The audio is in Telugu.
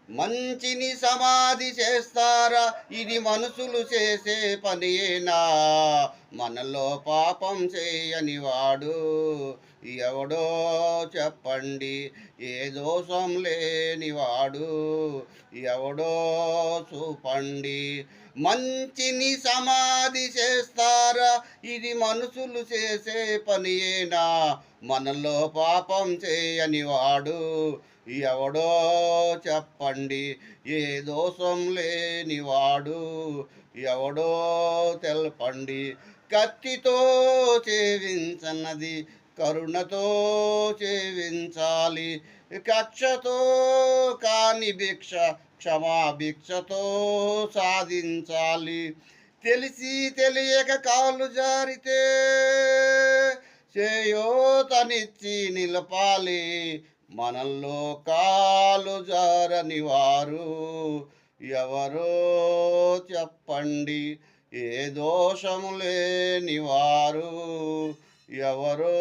మంచిని సమాధి చేస్తారా? ఇది మనుషులు చేసే పనేనా? మనలో పాపం చేయని వాడు ఎవడో చెప్పండి. ఏ దోషం లేనివాడు ఎవడో చూపండి. మంచిని సమాధి చేస్తారా? ఇది మనుషులు చేసే పనేనా? మనలో పాపం చేయని వాడు ఎవడో చెప్పండి. ఏ దోషం లేనివాడు ఎవడో తెలపండి. కత్తితో చేవించన్నది కరుణతో చేవించాలి. కక్షతో కాని భిక్ష క్షమాభిక్షతో సాధించాలి. తెలిసి తెలియక కాలు జారితే చేయూతనిచ్చి నిలపాలి. మనల్లో కాలు జారని వారు ఎవరో చెప్పండి. ఏ దోషము లేని వారు ఎవరో